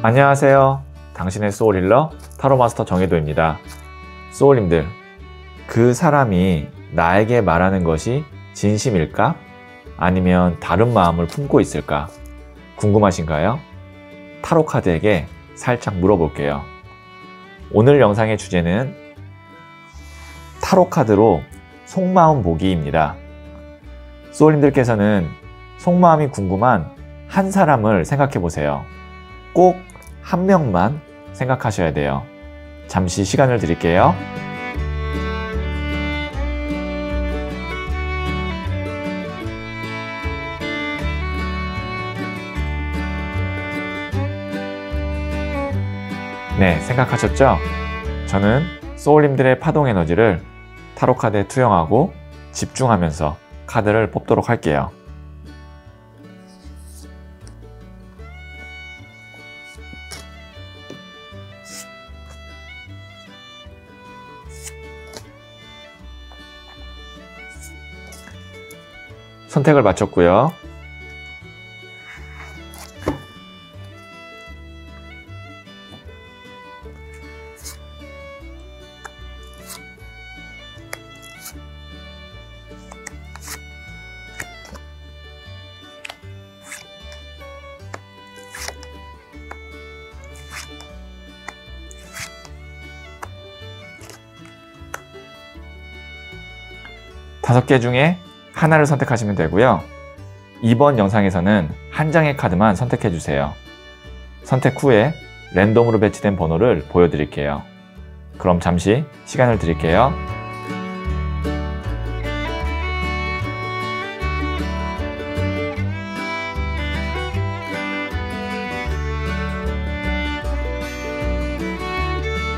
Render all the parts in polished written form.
안녕하세요. 당신의 소울 힐러 타로 마스터 정혜도입니다. 소울님들, 그 사람이 나에게 말하는 것이 진심일까? 아니면 다른 마음을 품고 있을까? 궁금하신가요? 타로 카드에게 살짝 물어볼게요. 오늘 영상의 주제는 타로 카드로 속마음 보기입니다. 소울님들께서는 속마음이 궁금한 한 사람을 생각해 보세요. 꼭 한 명만 생각하셔야 돼요. 잠시 시간을 드릴게요. 네, 생각하셨죠? 저는 소울님들의 파동 에너지를 타로 카드에 투영하고 집중하면서 카드를 뽑도록 할게요. 선택을 마쳤고요. 다섯 개 중에 하나를 선택하시면 되고요. 이번 영상에서는 한 장의 카드만 선택해 주세요. 선택 후에 랜덤으로 배치된 번호를 보여드릴게요. 그럼 잠시 시간을 드릴게요.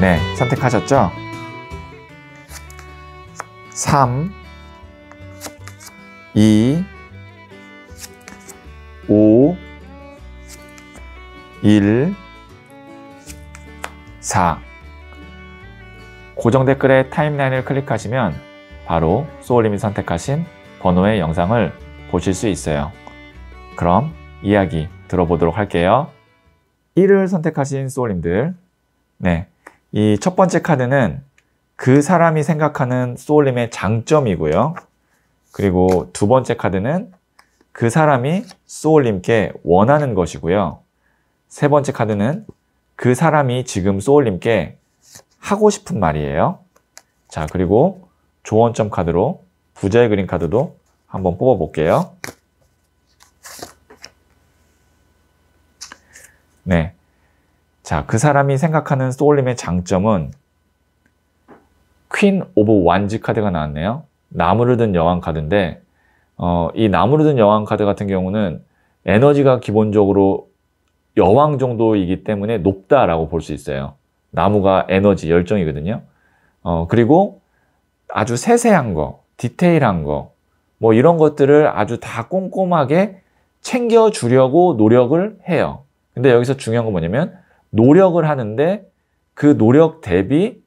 네, 선택하셨죠? 3, 2, 5, 1, 4. 고정 댓글에 타임라인을 클릭하시면 바로 소울님이 선택하신 번호의 영상을 보실 수 있어요. 그럼 이야기 들어보도록 할게요. 1을 선택하신 소울님들, 네, 이 첫 번째 카드는 그 사람이 생각하는 소울님의 장점이고요. 그리고 두 번째 카드는 그 사람이 소울님께 원하는 것이고요. 세 번째 카드는 그 사람이 지금 소울님께 하고 싶은 말이에요. 자, 그리고 조언점 카드로 부자의 그림 카드도 한번 뽑아 볼게요. 네. 자, 그 사람이 생각하는 소울님의 장점은 퀸 오브 완즈 카드가 나왔네요. 나무를 든 여왕 카드인데 이 나무를 든 여왕 카드 같은 경우는 에너지가 기본적으로 여왕 정도이기 때문에 높다라고 볼 수 있어요. 나무가 에너지, 열정이거든요. 그리고 아주 세세한 거, 디테일한 거, 뭐 이런 것들을 아주 다 꼼꼼하게 챙겨주려고 노력을 해요. 근데 여기서 중요한 건 뭐냐면 노력을 하는데 그 노력 대비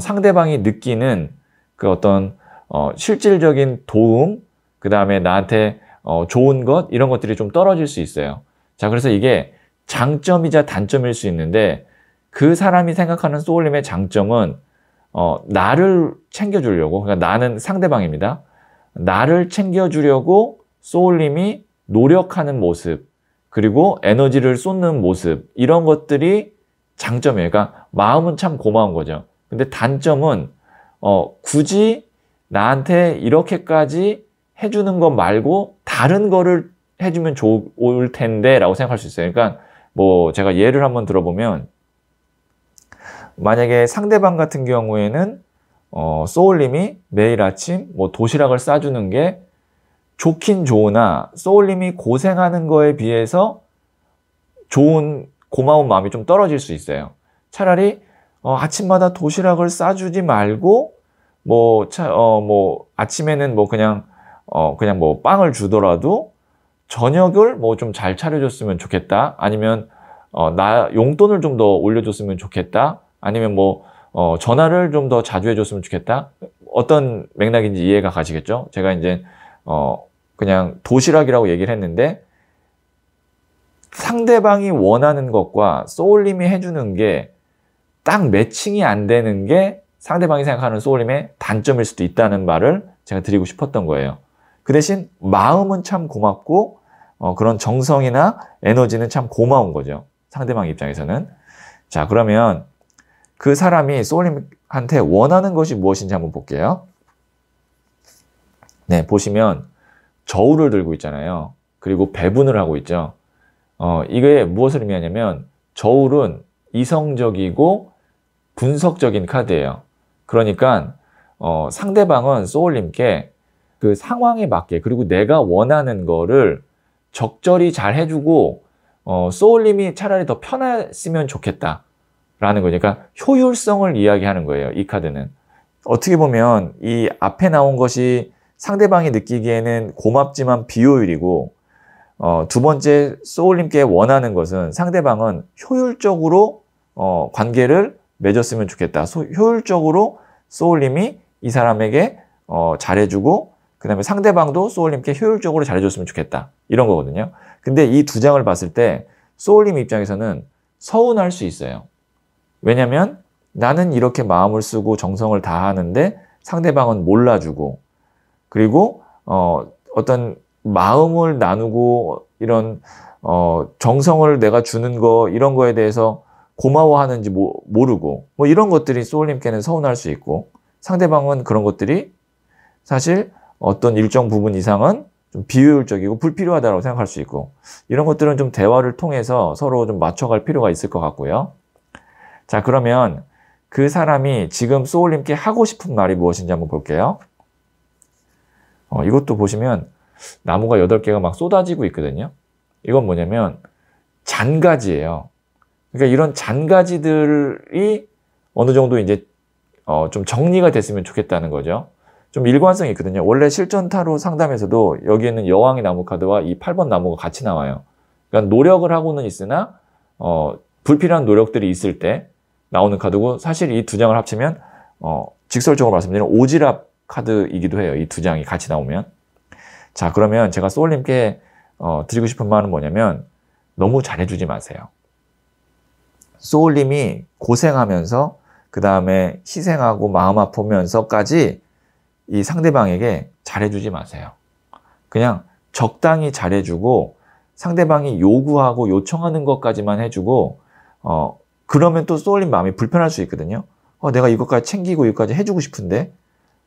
상대방이 느끼는 그 어떤 실질적인 도움, 그 다음에 나한테 좋은 것, 이런 것들이 좀 떨어질 수 있어요. 자, 그래서 이게 장점이자 단점일 수 있는데 그 사람이 생각하는 소울님의 장점은 나를 챙겨주려고, 그러니까 나는 상대방입니다. 나를 챙겨주려고 소울님이 노력하는 모습, 그리고 에너지를 쏟는 모습, 이런 것들이 장점이에요. 그러니까 마음은 참 고마운 거죠. 근데 단점은 굳이 나한테 이렇게까지 해주는 것 말고 다른 거를 해주면 좋을 텐데 라고 생각할 수 있어요. 그러니까 뭐 제가 예를 한번 들어보면, 만약에 상대방 같은 경우에는 소울님이 매일 아침 뭐 도시락을 싸주는 게 좋긴 좋으나 소울님이 고생하는 거에 비해서 좋은 고마운 마음이 좀 떨어질 수 있어요. 차라리 아침마다 도시락을 싸주지 말고 뭐 아침에는 뭐 그냥 뭐 빵을 주더라도 저녁을 뭐 좀 잘 차려줬으면 좋겠다. 아니면 나 용돈을 좀 더 올려줬으면 좋겠다. 아니면 뭐 전화를 좀 더 자주 해줬으면 좋겠다. 어떤 맥락인지 이해가 가시겠죠? 제가 이제 그냥 도시락이라고 얘기를 했는데 상대방이 원하는 것과 소울님이 해주는 게 딱 매칭이 안 되는 게 상대방이 생각하는 소울님의 단점일 수도 있다는 말을 제가 드리고 싶었던 거예요. 그 대신 마음은 참 고맙고 그런 정성이나 에너지는 참 고마운 거죠. 상대방 입장에서는. 자, 그러면 그 사람이 소울님한테 원하는 것이 무엇인지 한번 볼게요. 네, 보시면 저울을 들고 있잖아요. 그리고 배분을 하고 있죠. 이게 무엇을 의미하냐면 저울은 이성적이고 분석적인 카드예요. 그러니까 상대방은 소울님께 그 상황에 맞게 그리고 내가 원하는 거를 적절히 잘 해주고 소울님이 차라리 더 편했으면 좋겠다 라는 거니까 효율성을 이야기하는 거예요. 이 카드는. 어떻게 보면 이 앞에 나온 것이 상대방이 느끼기에는 고맙지만 비효율이고 두 번째 소울님께 원하는 것은 상대방은 효율적으로 관계를 맺었으면 좋겠다. 효율적으로 소울님이 이 사람에게 잘해주고 그 다음에 상대방도 소울님께 효율적으로 잘해줬으면 좋겠다. 이런 거거든요. 근데 이 두 장을 봤을 때 소울님 입장에서는 서운할 수 있어요. 왜냐면 나는 이렇게 마음을 쓰고 정성을 다하는데 상대방은 몰라주고 그리고 어떤 마음을 나누고 이런 정성을 내가 주는 거 이런 거에 대해서 고마워하는지 모르고 뭐 이런 것들이 소울님께는 서운할 수 있고 상대방은 그런 것들이 사실 어떤 일정 부분 이상은 좀 비효율적이고 불필요하다고 생각할 수 있고 이런 것들은 좀 대화를 통해서 서로 좀 맞춰갈 필요가 있을 것 같고요. 자, 그러면 그 사람이 지금 소울님께 하고 싶은 말이 무엇인지 한번 볼게요. 이것도 보시면 나무가 8개가 막 쏟아지고 있거든요. 이건 뭐냐면 잔가지예요. 그러니까 이런 잔가지들이 어느 정도 이제 좀 정리가 됐으면 좋겠다는 거죠. 좀 일관성이 있거든요. 원래 실전 타로 상담에서도 여기에는 여왕의 나무 카드와 이 8번 나무가 같이 나와요. 그러니까 노력을 하고는 있으나 불필요한 노력들이 있을 때 나오는 카드고 사실 이 두 장을 합치면 직설적으로 말씀드리면 오지랖 카드이기도 해요. 이 두 장이 같이 나오면. 자, 그러면 제가 소울님께 드리고 싶은 말은 뭐냐면 너무 잘해주지 마세요. 소울님이 고생하면서 그 다음에 희생하고 마음 아프면서까지 이 상대방에게 잘해주지 마세요. 그냥 적당히 잘해주고 상대방이 요구하고 요청하는 것까지만 해주고 그러면 또 소울님 마음이 불편할 수 있거든요. 내가 이것까지 챙기고 이것까지 해주고 싶은데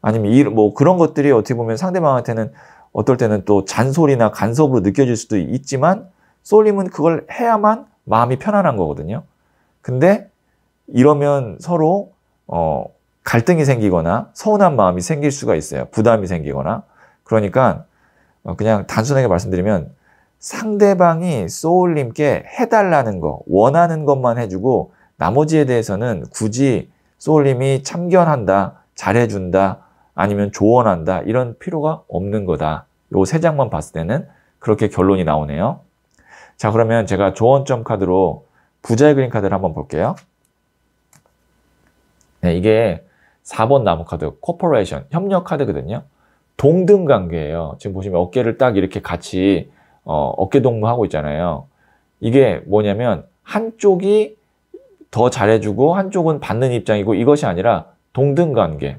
아니면 뭐 그런 것들이 어떻게 보면 상대방한테는 어떨 때는 또 잔소리나 간섭으로 느껴질 수도 있지만 소울님은 그걸 해야만 마음이 편안한 거거든요. 근데 이러면 서로 갈등이 생기거나 서운한 마음이 생길 수가 있어요. 부담이 생기거나. 그러니까 그냥 단순하게 말씀드리면 상대방이 소울님께 해달라는 거, 원하는 것만 해주고 나머지에 대해서는 굳이 소울님이 참견한다, 잘해준다, 아니면 조언한다 이런 필요가 없는 거다. 요 세 장만 봤을 때는 그렇게 결론이 나오네요. 자, 그러면 제가 조언점 카드로 부자의 그림 카드를 한번 볼게요. 네, 이게 4번 나무 카드, 코퍼레이션, 협력 카드거든요. 동등 관계예요. 지금 보시면 어깨를 딱 이렇게 같이 어깨 동무하고 있잖아요. 이게 뭐냐면 한쪽이 더 잘해주고 한쪽은 받는 입장이고 이것이 아니라 동등 관계.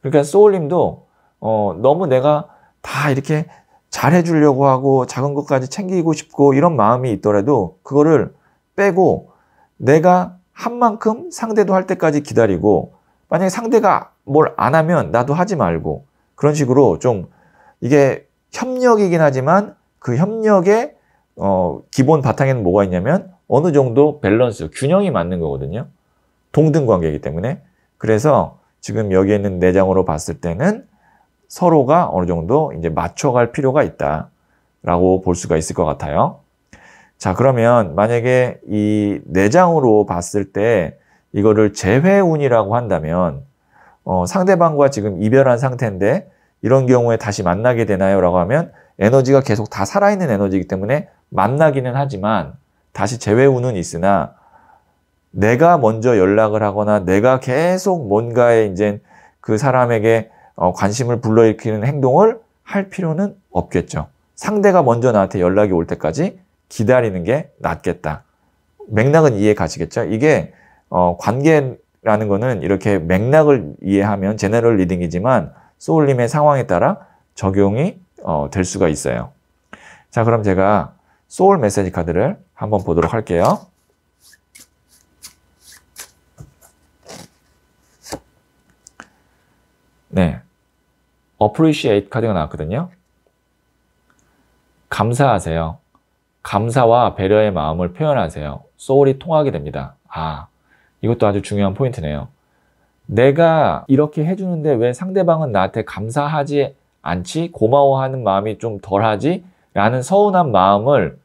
그러니까 소울님도 너무 내가 다 이렇게 잘해주려고 하고 작은 것까지 챙기고 싶고 이런 마음이 있더라도 그거를 빼고 내가 한 만큼 상대도 할 때까지 기다리고 만약에 상대가 뭘 안 하면 나도 하지 말고 그런 식으로 좀 이게 협력이긴 하지만 그 협력의 기본 바탕에는 뭐가 있냐면 어느 정도 밸런스, 균형이 맞는 거거든요. 동등 관계이기 때문에. 그래서 지금 여기에 있는 4장으로 봤을 때는 서로가 어느 정도 이제 맞춰갈 필요가 있다라고 볼 수가 있을 것 같아요. 자, 그러면 만약에 이 4장으로 봤을 때 이거를 재회운이라고 한다면 상대방과 지금 이별한 상태인데 이런 경우에 다시 만나게 되나요? 라고 하면 에너지가 계속 다 살아있는 에너지이기 때문에 만나기는 하지만 다시 재회운은 있으나 내가 먼저 연락을 하거나 내가 계속 뭔가에 이제 그 사람에게 관심을 불러일으키는 행동을 할 필요는 없겠죠. 상대가 먼저 나한테 연락이 올 때까지 기다리는 게 낫겠다. 맥락은 이해 가시겠죠? 이게 관계라는 거는 이렇게 맥락을 이해하면 제너럴 리딩이지만 소울님의 상황에 따라 적용이 될 수가 있어요. 자, 그럼 제가 소울 메시지 카드를 한번 보도록 할게요. 네, appreciate 카드가 나왔거든요. 감사하세요. 감사와 배려의 마음을 표현하세요. 소울이 통하게 됩니다. 아, 이것도 아주 중요한 포인트네요. 내가 이렇게 해주는데 왜 상대방은 나한테 감사하지 않지? 고마워하는 마음이 좀 덜하지? 라는 서운한 마음을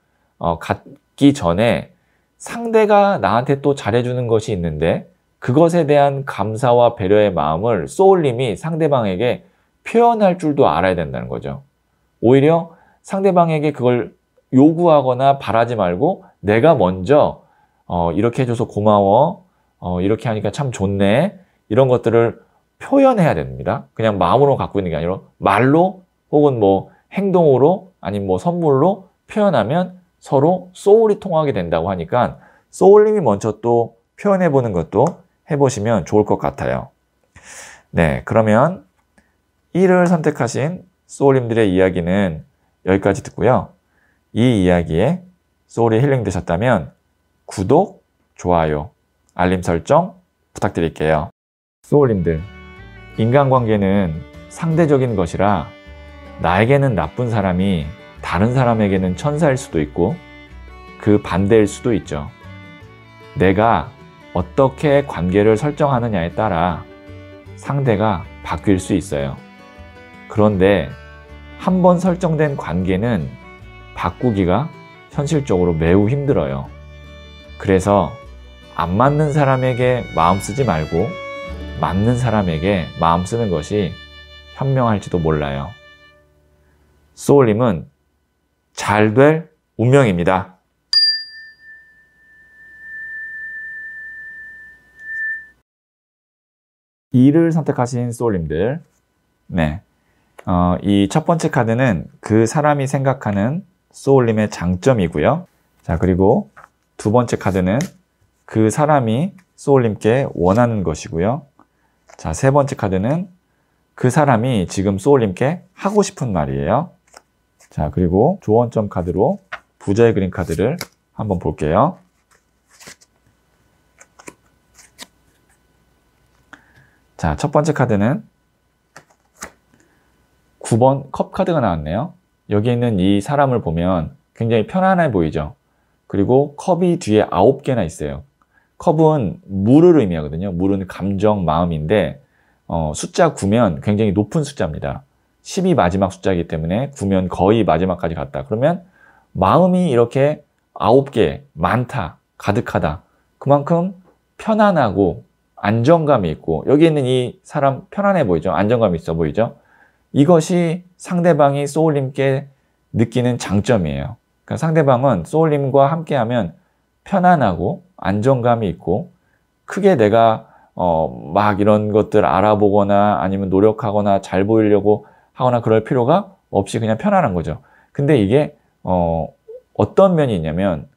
갖기 전에 상대가 나한테 또 잘해주는 것이 있는데 그것에 대한 감사와 배려의 마음을 소울님이 상대방에게 표현할 줄도 알아야 된다는 거죠. 오히려 상대방에게 그걸 요구하거나 바라지 말고 내가 먼저 이렇게 해줘서 고마워, 이렇게 하니까 참 좋네, 이런 것들을 표현해야 됩니다. 그냥 마음으로 갖고 있는 게 아니라 말로 혹은 뭐 행동으로 아니면 뭐 선물로 표현하면 서로 소울이 통하게 된다고 하니까 소울님이 먼저 또 표현해 보는 것도 해보시면 좋을 것 같아요. 네, 그러면 1을 선택하신 소울님들의 이야기는 여기까지 듣고요. 이 이야기에 소울이 힐링 되셨다면 구독, 좋아요, 알림 설정 부탁드릴게요. 소울님들, 인간관계는 상대적인 것이라 나에게는 나쁜 사람이 다른 사람에게는 천사일 수도 있고 그 반대일 수도 있죠. 내가 어떻게 관계를 설정하느냐에 따라 상대가 바뀔 수 있어요. 그런데 한번 설정된 관계는 바꾸기가 현실적으로 매우 힘들어요. 그래서 안 맞는 사람에게 마음 쓰지 말고 맞는 사람에게 마음 쓰는 것이 현명할지도 몰라요. 소울님은 잘 될 운명입니다. 이를 선택하신 소울님들, 네, 이 첫 번째 카드는 그 사람이 생각하는 소울님의 장점이고요. 자, 그리고 두 번째 카드는 그 사람이 소울님께 원하는 것이고요. 자, 세 번째 카드는 그 사람이 지금 소울님께 하고 싶은 말이에요. 자, 그리고 조언점 카드로 부자의 그림 카드를 한번 볼게요. 자, 첫 번째 카드는 9번 컵 카드가 나왔네요. 여기 있는 이 사람을 보면 굉장히 편안해 보이죠. 그리고 컵이 뒤에 9개나 있어요. 컵은 물을 의미하거든요. 물은 감정, 마음인데 숫자 9면 굉장히 높은 숫자입니다. 10이 마지막 숫자이기 때문에 9면 거의 마지막까지 갔다. 그러면 마음이 이렇게 9개, 많다, 가득하다. 그만큼 편안하고 안정감이 있고 여기 있는 이 사람 편안해 보이죠? 안정감이 있어 보이죠? 이것이 상대방이 소울님께 느끼는 장점이에요. 그러니까 상대방은 소울님과 함께하면 편안하고 안정감이 있고 크게 내가 막 이런 것들 알아보거나 아니면 노력하거나 잘 보이려고 하거나 그럴 필요가 없이 그냥 편안한 거죠. 근데 이게 어떤 면이 있냐면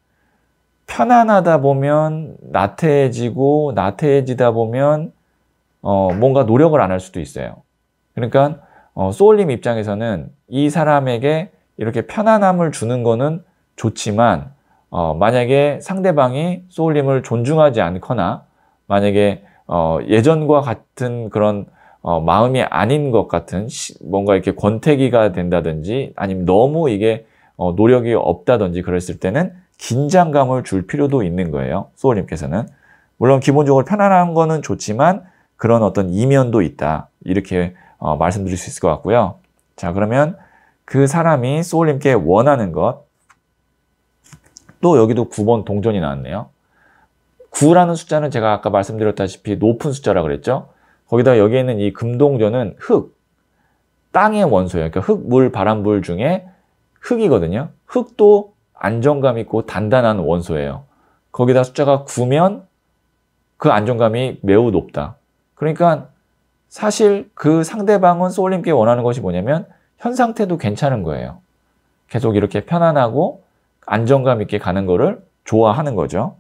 편안하다 보면 나태해지고 나태해지다 보면 뭔가 노력을 안 할 수도 있어요. 그러니까 소울님 입장에서는 이 사람에게 이렇게 편안함을 주는 거는 좋지만 만약에 상대방이 소울님을 존중하지 않거나 만약에 예전과 같은 그런 마음이 아닌 것 같은 뭔가 이렇게 권태기가 된다든지 아니면 너무 이게 노력이 없다든지 그랬을 때는 긴장감을 줄 필요도 있는 거예요. 소울님께서는. 물론 기본적으로 편안한 거는 좋지만 그런 어떤 이면도 있다. 이렇게 말씀드릴 수 있을 것 같고요. 자, 그러면 그 사람이 소울님께 원하는 것, 또 여기도 9번 동전이 나왔네요. 9라는 숫자는 제가 아까 말씀드렸다시피 높은 숫자라 그랬죠. 거기다 여기에 있는 이 금동전은 흙, 땅의 원소예요. 그러니까 흙, 물, 바람, 불 중에 흙이거든요. 흙도 안정감 있고 단단한 원소예요. 거기다 숫자가 9면 그 안정감이 매우 높다. 그러니까 사실 그 상대방은 소울님께 원하는 것이 뭐냐면 현 상태도 괜찮은 거예요. 계속 이렇게 편안하고 안정감 있게 가는 거를 좋아하는 거죠.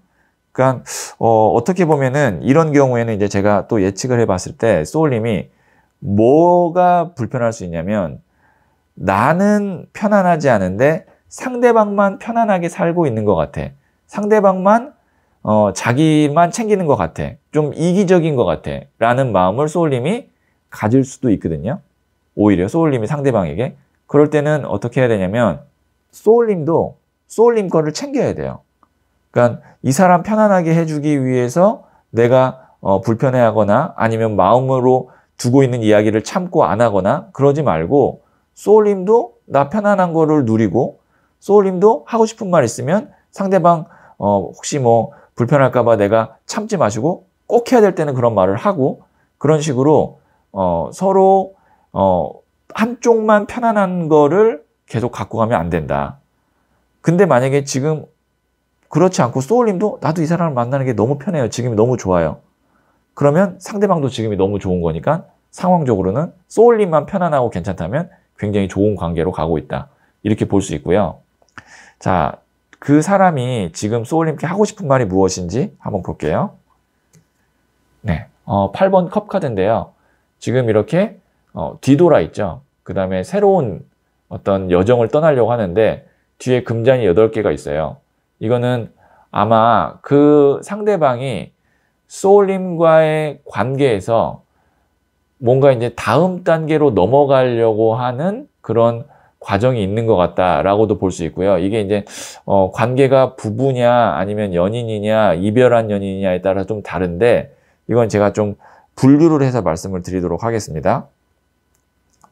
그러니까 어떻게 보면은 이런 경우에는 이제 제가 또 예측을 해봤을 때 소울님이 뭐가 불편할 수 있냐면 나는 편안하지 않은데 상대방만 편안하게 살고 있는 것 같아. 상대방만 자기만 챙기는 것 같아. 좀 이기적인 것 같아. 라는 마음을 소울님이 가질 수도 있거든요. 오히려 소울님이 상대방에게. 그럴 때는 어떻게 해야 되냐면 소울님도 소울님 거를 챙겨야 돼요. 그러니까 이 사람 편안하게 해주기 위해서 내가 불편해하거나 아니면 마음으로 두고 있는 이야기를 참고 안 하거나 그러지 말고 소울님도 나 편안한 거를 누리고 소울님도 하고 싶은 말 있으면 상대방 혹시 뭐 불편할까 봐 내가 참지 마시고 꼭 해야 될 때는 그런 말을 하고 그런 식으로 서로 한쪽만 편안한 거를 계속 갖고 가면 안 된다. 근데 만약에 지금 그렇지 않고 소울님도 나도 이 사람을 만나는 게 너무 편해요. 지금이 너무 좋아요. 그러면 상대방도 지금이 너무 좋은 거니까 상황적으로는 소울님만 편안하고 괜찮다면 굉장히 좋은 관계로 가고 있다. 이렇게 볼 수 있고요. 자, 그 사람이 지금 소울님께 하고 싶은 말이 무엇인지 한번 볼게요. 네, 8번 컵 카드인데요. 지금 이렇게 뒤돌아 있죠. 그 다음에 새로운 어떤 여정을 떠나려고 하는데 뒤에 금잔이 8개가 있어요. 이거는 아마 그 상대방이 소울님과의 관계에서 뭔가 이제 다음 단계로 넘어가려고 하는 그런 과정이 있는 것 같다라고도 볼 수 있고요. 이게 이제 관계가 부부냐 아니면 연인이냐 이별한 연인이냐에 따라 좀 다른데 이건 제가 좀 분류를 해서 말씀을 드리도록 하겠습니다.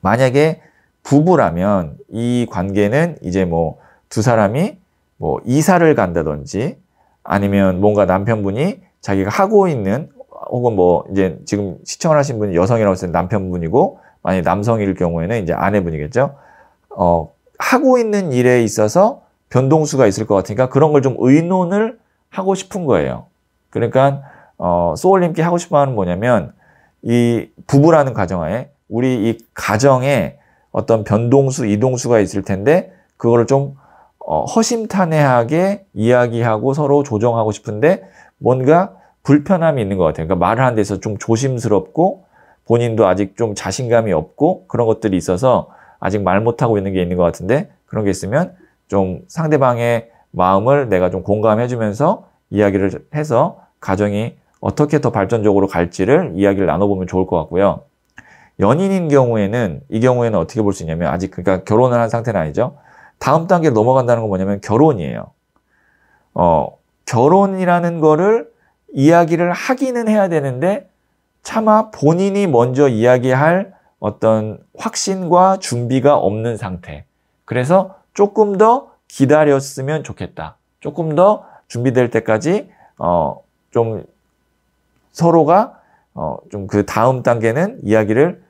만약에 부부라면 이 관계는 이제 뭐 두 사람이 뭐 이사를 간다든지 아니면 뭔가 남편분이 자기가 하고 있는 혹은 뭐 이제 지금 시청을 하신 분이 여성이라고 했을 때 남편분이고 만약에 남성일 경우에는 이제 아내분이겠죠. 하고 있는 일에 있어서 변동수가 있을 것 같으니까 그런 걸 좀 의논을 하고 싶은 거예요. 그러니까 소울님께 하고 싶어 하는 뭐냐면 이 부부라는 가정하에 우리 이 가정에 어떤 변동수, 이동수가 있을 텐데 그거를 좀 허심탄회하게 이야기하고 서로 조정하고 싶은데 뭔가 불편함이 있는 것 같아요. 그러니까 말을 하는 데서 좀 조심스럽고 본인도 아직 좀 자신감이 없고 그런 것들이 있어서 아직 말 못하고 있는 게 있는 것 같은데 그런 게 있으면 좀 상대방의 마음을 내가 좀 공감해주면서 이야기를 해서 가정이 어떻게 더 발전적으로 갈지를 이야기를 나눠보면 좋을 것 같고요. 연인인 경우에는 이 경우에는 어떻게 볼 수 있냐면 아직 그러니까 결혼을 한 상태는 아니죠. 다음 단계로 넘어간다는 건 뭐냐면 결혼이에요. 결혼이라는 거를 이야기를 하기는 해야 되는데 차마 본인이 먼저 이야기할 어떤 확신과 준비가 없는 상태. 그래서 조금 더 기다렸으면 좋겠다. 조금 더 준비될 때까지 좀 서로가 좀 그 다음 단계는 이야기를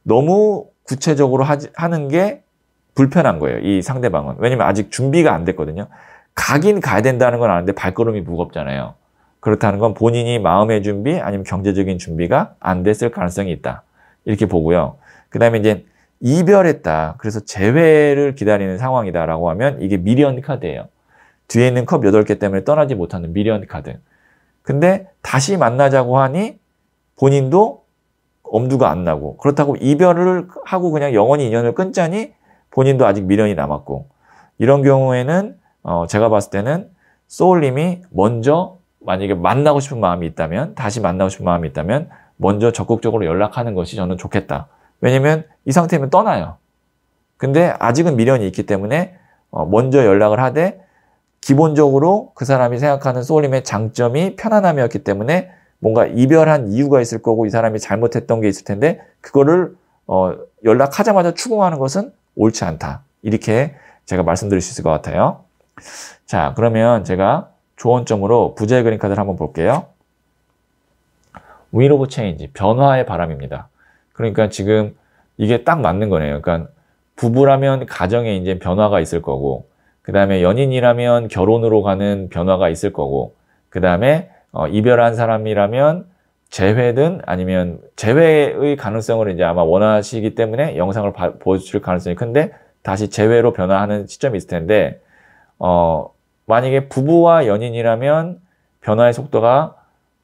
너무 구체적으로 하는 게 불편한 거예요. 이 상대방은. 왜냐면 아직 준비가 안 됐거든요. 가긴 가야 된다는 건 아는데 발걸음이 무겁잖아요. 그렇다는 건 본인이 마음의 준비 아니면 경제적인 준비가 안 됐을 가능성이 있다. 이렇게 보고요. 그 다음에 이제 이별했다. 그래서 재회를 기다리는 상황이다라고 하면 이게 미련 카드예요. 뒤에 있는 컵 8개 때문에 떠나지 못하는 미련 카드. 근데 다시 만나자고 하니 본인도 엄두가 안 나고 그렇다고 이별을 하고 그냥 영원히 인연을 끊자니 본인도 아직 미련이 남았고 이런 경우에는 제가 봤을 때는 소울님이 먼저 만약에 만나고 싶은 마음이 있다면 다시 만나고 싶은 마음이 있다면 먼저 적극적으로 연락하는 것이 저는 좋겠다. 왜냐면 이 상태면 떠나요. 근데 아직은 미련이 있기 때문에 먼저 연락을 하되 기본적으로 그 사람이 생각하는 소울님의 장점이 편안함이었기 때문에 뭔가 이별한 이유가 있을 거고 이 사람이 잘못했던 게 있을 텐데 그거를 연락하자마자 추궁하는 것은 옳지 않다. 이렇게 제가 말씀드릴 수 있을 것 같아요. 자, 그러면 제가 조언점으로 부자의 그림 카드를 한번 볼게요. Wind of Change, 변화의 바람입니다. 그러니까 지금 이게 딱 맞는 거네요. 그러니까 부부라면 가정에 이제 변화가 있을 거고 그 다음에 연인이라면 결혼으로 가는 변화가 있을 거고 그 다음에 이별한 사람이라면 재회든 아니면 재회의 가능성을 이제 아마 원하시기 때문에 영상을 보여주실 가능성이 큰데 다시 재회로 변화하는 시점이 있을 텐데 만약에 부부와 연인이라면 변화의 속도가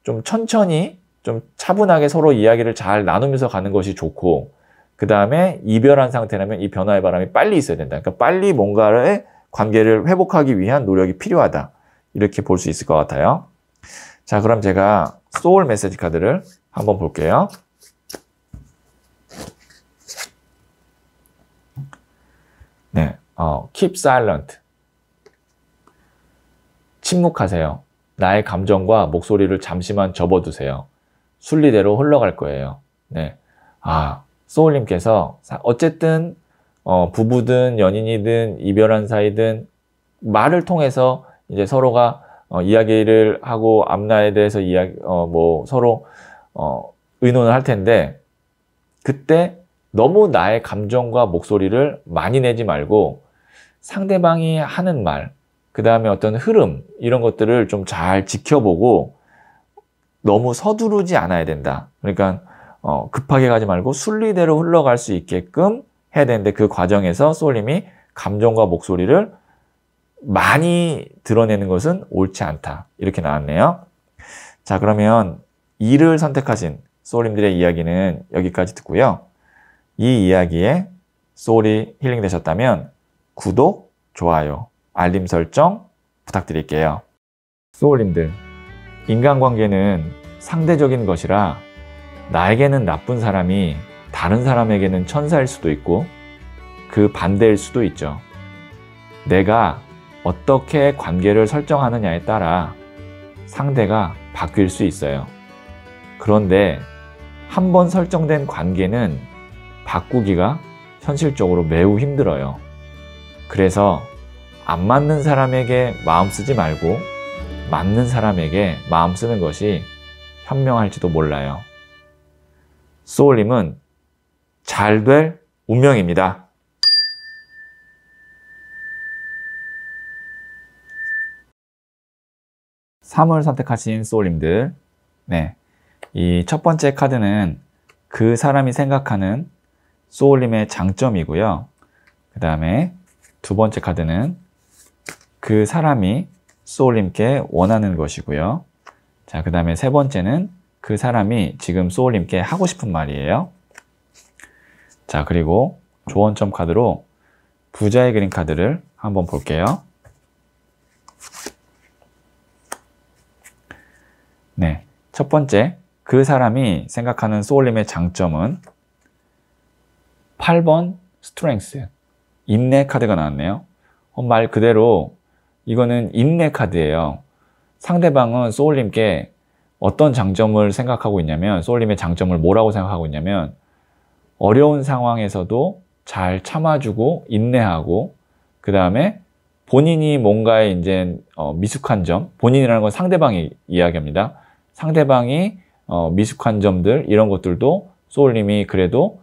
좀 천천히, 좀 차분하게 서로 이야기를 잘 나누면서 가는 것이 좋고, 그 다음에 이별한 상태라면 이 변화의 바람이 빨리 있어야 된다. 그러니까 빨리 뭔가의 관계를 회복하기 위한 노력이 필요하다. 이렇게 볼 수 있을 것 같아요. 자, 그럼 제가 소울 메시지 카드를 한번 볼게요. 네, keep silent. 침묵하세요. 나의 감정과 목소리를 잠시만 접어두세요. 순리대로 흘러갈 거예요. 네. 소울님께서 어쨌든 부부든 연인이든 이별한 사이든 말을 통해서 이제 서로가 이야기를 하고 앞날에 대해서 서로 의논을 할 텐데, 그때 너무 나의 감정과 목소리를 많이 내지 말고 상대방이 하는 말, 그 다음에 어떤 흐름, 이런 것들을 좀 잘 지켜보고 너무 서두르지 않아야 된다. 그러니까 급하게 가지 말고 순리대로 흘러갈 수 있게끔 해야 되는데, 그 과정에서 소울님이 감정과 목소리를 많이 드러내는 것은 옳지 않다. 이렇게 나왔네요. 자, 그러면 2를 선택하신 소울님들의 이야기는 여기까지 듣고요. 이 이야기에 소울이 힐링되셨다면 구독, 좋아요, 알림 설정 부탁드릴게요. 소울님들, 인간관계는 상대적인 것이라 나에게는 나쁜 사람이 다른 사람에게는 천사일 수도 있고 그 반대일 수도 있죠. 내가 어떻게 관계를 설정하느냐에 따라 상대가 바뀔 수 있어요. 그런데 한번 설정된 관계는 바꾸기가 현실적으로 매우 힘들어요. 그래서 안 맞는 사람에게 마음 쓰지 말고 맞는 사람에게 마음 쓰는 것이 현명할지도 몰라요. 소울님은 잘 될 운명입니다. (3을) 선택하신 소울님들, 네, 이 첫 번째 카드는 그 사람이 생각하는 소울님의 장점이고요. 그 다음에 두 번째 카드는 그 사람이 소울님께 원하는 것이고요. 자, 그 다음에 세 번째는 그 사람이 지금 소울님께 하고 싶은 말이에요. 자, 그리고 조언점 카드로 부자의 그림 카드를 한번 볼게요. 네, 첫 번째, 그 사람이 생각하는 소울님의 장점은 8번 스트렝스, 인내 카드가 나왔네요. 말 그대로 이거는 인내 카드예요. 상대방은 소울님께 어떤 장점을 생각하고 있냐면, 소울님의 장점을 뭐라고 생각하고 있냐면, 어려운 상황에서도 잘 참아주고 인내하고, 그 다음에 본인이 뭔가에 이제 미숙한 점, 본인이라는 건 상대방이 이야기합니다. 상대방이 미숙한 점들, 이런 것들도 소울님이 그래도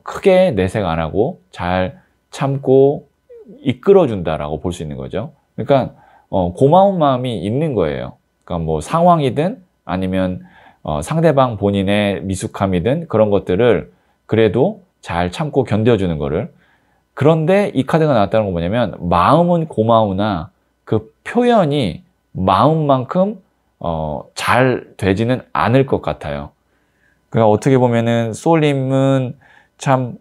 크게 내색 안 하고 잘 참고 이끌어준다라고 볼 수 있는 거죠. 그러니까 고마운 마음이 있는 거예요. 그러니까 뭐 상황이든 아니면 상대방 본인의 미숙함이든 그런 것들을 그래도 잘 참고 견뎌주는 거를. 그런데 이 카드가 나왔다는 건 뭐냐면, 마음은 고마우나 그 표현이 마음만큼 잘 되지는 않을 것 같아요. 그러니까 어떻게 보면은 소울님은 참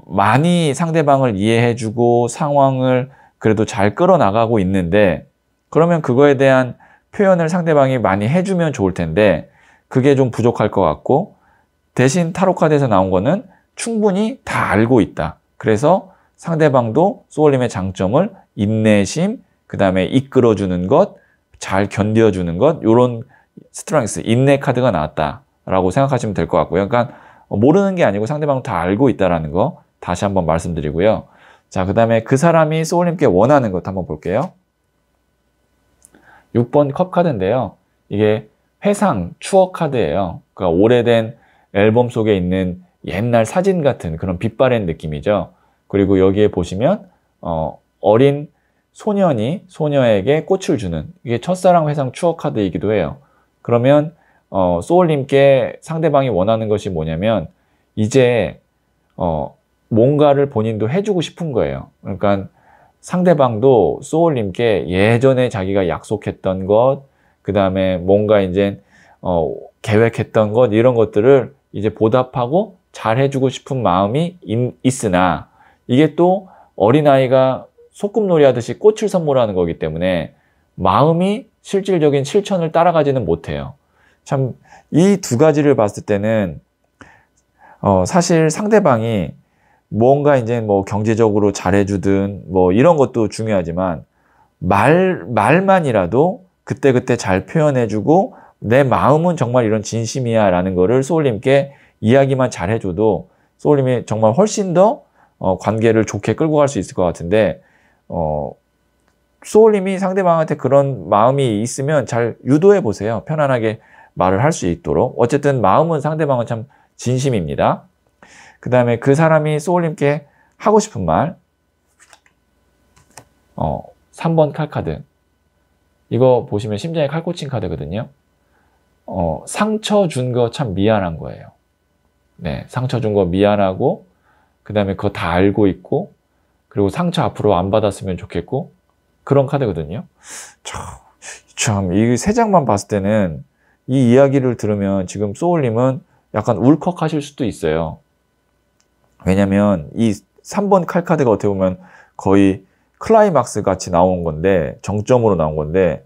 많이 상대방을 이해해주고 상황을 그래도 잘 끌어나가고 있는데, 그러면 그거에 대한 표현을 상대방이 많이 해주면 좋을 텐데 그게 좀 부족할 것 같고, 대신 타로 카드에서 나온 거는 충분히 다 알고 있다. 그래서 상대방도 소울님의 장점을 인내심, 그 다음에 이끌어주는 것, 잘 견뎌주는 것, 이런 스트렝스, 인내 카드가 나왔다라고 생각하시면 될 것 같고요. 그러니까 모르는 게 아니고 상대방은 다 알고 있다는 거 다시 한번 말씀드리고요. 자, 그 다음에 그 사람이 소울님께 원하는 것 한번 볼게요. 6번 컵 카드인데요. 이게 회상, 추억 카드예요. 그러니까 오래된 앨범 속에 있는 옛날 사진 같은 그런 빛바랜 느낌이죠. 그리고 여기에 보시면 어린 소년이 소녀에게 꽃을 주는, 이게 첫사랑 회상 추억 카드이기도 해요. 그러면 소울님께 상대방이 원하는 것이 뭐냐면, 이제 뭔가를 본인도 해주고 싶은 거예요. 그러니까 상대방도 소울님께 예전에 자기가 약속했던 것, 그 다음에 뭔가 이제 계획했던 것, 이런 것들을 이제 보답하고 잘 해주고 싶은 마음이 있으나, 이게 또 어린아이가 소꿉놀이 하듯이 꽃을 선물하는 거기 때문에 마음이 실질적인 실천을 따라가지는 못해요. 참, 이 두 가지를 봤을 때는 사실 상대방이 뭔가 이제 뭐 경제적으로 잘해주든 뭐 이런 것도 중요하지만 말만이라도 그때그때 잘 표현해주고 내 마음은 정말 이런 진심이야 라는 거를 소울님께 이야기만 잘해줘도 소울님이 정말 훨씬 더 관계를 좋게 끌고 갈 수 있을 것 같은데, 소울님이 상대방한테 그런 마음이 있으면 잘 유도해 보세요. 편안하게 말을 할 수 있도록. 어쨌든 마음은 상대방은 참 진심입니다. 그 다음에 그 사람이 소울님께 하고 싶은 말, 3번 칼카드. 이거 보시면 심장에 칼 꽂힌 카드거든요. 상처 준 거 참 미안한 거예요. 네, 상처 준 거 미안하고, 그 다음에 그거 다 알고 있고, 그리고 상처 앞으로 안 받았으면 좋겠고, 그런 카드거든요. 참, 이 세 장만 봤을 때는 이 이야기를 들으면 지금 소울님은 약간 울컥하실 수도 있어요. 왜냐면 이 3번 칼카드가 어떻게 보면 거의 클라이막스 같이 나온 건데, 정점으로 나온 건데,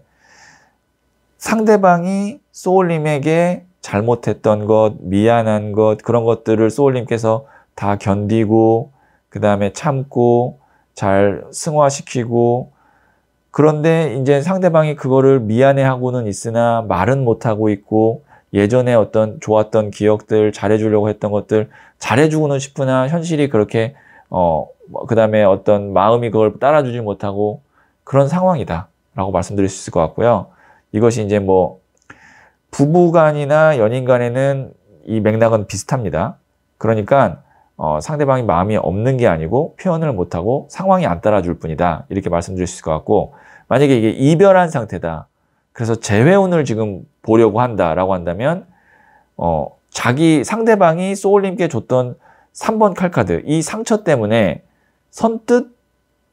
상대방이 소울님에게 잘못했던 것, 미안한 것, 그런 것들을 소울님께서 다 견디고, 그 다음에 참고, 잘 승화시키고, 그런데 이제 상대방이 그거를 미안해하고는 있으나 말은 못하고 있고, 예전에 어떤 좋았던 기억들, 잘해주려고 했던 것들 잘해주고는 싶으나 현실이 그렇게 그 다음에 어떤 마음이 그걸 따라주지 못하고 그런 상황이다 라고 말씀드릴 수 있을 것 같고요. 이것이 이제 뭐 부부간이나 연인 간에는 이 맥락은 비슷합니다. 그러니까 상대방이 마음이 없는 게 아니고 표현을 못하고 상황이 안 따라줄 뿐이다, 이렇게 말씀드릴 수 있을 것 같고, 만약에 이게 이별한 상태다, 그래서 재회운을 지금 보려고 한다라고 한다면 자기 상대방이 소울님께 줬던 3번 칼카드, 이 상처 때문에 선뜻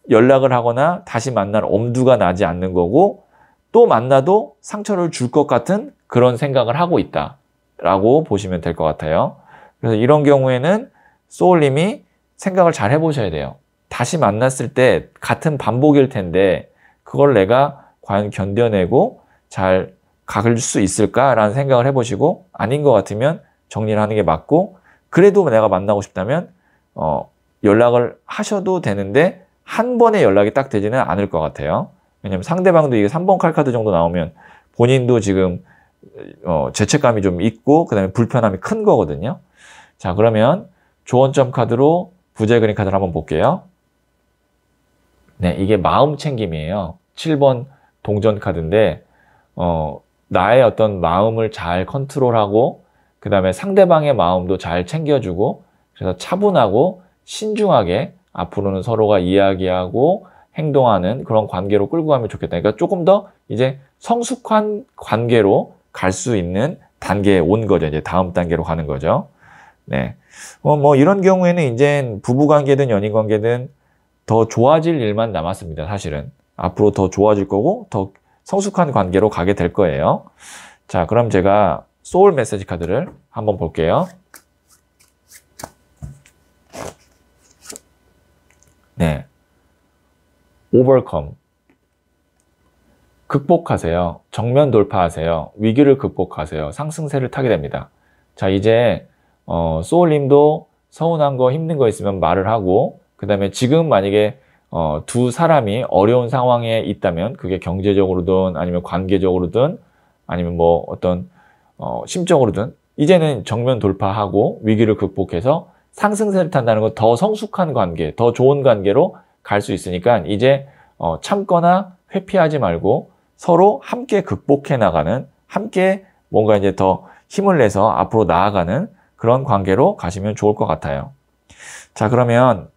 연락을 하거나 다시 만날 엄두가 나지 않는 거고, 또 만나도 상처를 줄 것 같은 그런 생각을 하고 있다라고 보시면 될 것 같아요. 그래서 이런 경우에는 소울님이 생각을 잘 해보셔야 돼요. 다시 만났을 때 같은 반복일 텐데 그걸 내가 과연 견뎌내고 잘 가길 수 있을까라는 생각을 해보시고, 아닌 것 같으면 정리를 하는 게 맞고, 그래도 내가 만나고 싶다면 연락을 하셔도 되는데 한 번에 연락이 딱 되지는 않을 것 같아요. 왜냐면 상대방도 이게 3번 칼카드 정도 나오면 본인도 지금 죄책감이 좀 있고 그 다음에 불편함이 큰 거거든요. 자, 그러면 조언점 카드로 부재 그림 카드를 한번 볼게요. 네, 이게 마음 챙김이에요. 7번 동전 카드인데 나의 어떤 마음을 잘 컨트롤하고 그 다음에 상대방의 마음도 잘 챙겨주고, 그래서 차분하고 신중하게 앞으로는 서로가 이야기하고 행동하는 그런 관계로 끌고 가면 좋겠다. 그러니까 조금 더 이제 성숙한 관계로 갈 수 있는 단계에 온 거죠. 이제 다음 단계로 가는 거죠. 네. 뭐 이런 경우에는 이제 부부 관계든 연인 관계든 더 좋아질 일만 남았습니다. 사실은 앞으로 더 좋아질 거고 더 성숙한 관계로 가게 될 거예요. 자, 그럼 제가 소울 메시지 카드를 한번 볼게요. 네. overcome. 극복하세요. 정면 돌파하세요. 위기를 극복하세요. 상승세를 타게 됩니다. 자, 이제 소울님도 서운한 거 힘든 거 있으면 말을 하고, 그 다음에 지금 만약에 두 사람이 어려운 상황에 있다면 그게 경제적으로든 아니면 관계적으로든 아니면 뭐 어떤 심적으로든 이제는 정면 돌파하고 위기를 극복해서 상승세를 탄다는 건 더 성숙한 관계, 더 좋은 관계로 갈 수 있으니까 이제 참거나 회피하지 말고 서로 함께 극복해 나가는, 함께 뭔가 이제 더 힘을 내서 앞으로 나아가는 그런 관계로 가시면 좋을 것 같아요. 자, 그러면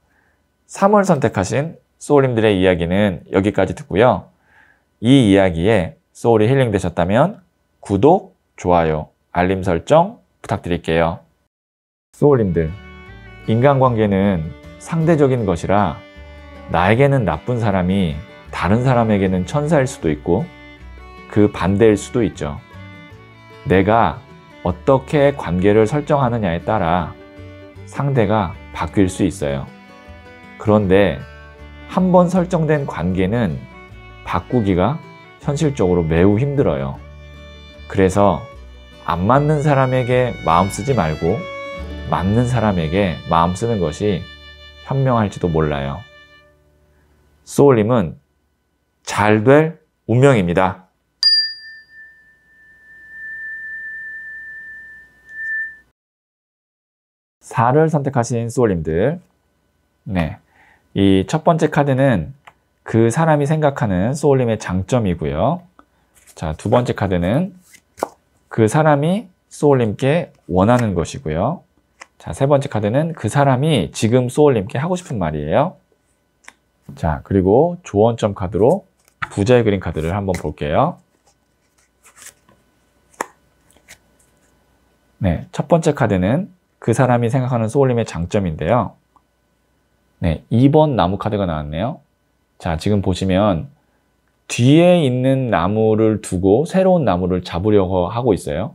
3월 선택하신 소울님들의 이야기는 여기까지 듣고요. 이 이야기에 소울이 힐링 되셨다면 구독, 좋아요, 알림 설정 부탁드릴게요. 소울님들, 인간관계는 상대적인 것이라 나에게는 나쁜 사람이 다른 사람에게는 천사일 수도 있고 그 반대일 수도 있죠. 내가 어떻게 관계를 설정하느냐에 따라 상대가 바뀔 수 있어요. 그런데 한번 설정된 관계는 바꾸기가 현실적으로 매우 힘들어요. 그래서 안 맞는 사람에게 마음 쓰지 말고 맞는 사람에게 마음 쓰는 것이 현명할지도 몰라요. 소울님은 잘 될 운명입니다. (4를) 선택하신 소울님들, 네, 이 첫 번째 카드는 그 사람이 생각하는 소울님의 장점이고요. 자, 두 번째 카드는 그 사람이 소울님께 원하는 것이고요. 자, 세 번째 카드는 그 사람이 지금 소울님께 하고 싶은 말이에요. 자, 그리고 조언점 카드로 부자의 그림 카드를 한번 볼게요. 네, 첫 번째 카드는 그 사람이 생각하는 소울님의 장점인데요. 네, 2번 나무 카드가 나왔네요. 자, 지금 보시면 뒤에 있는 나무를 두고 새로운 나무를 잡으려고 하고 있어요.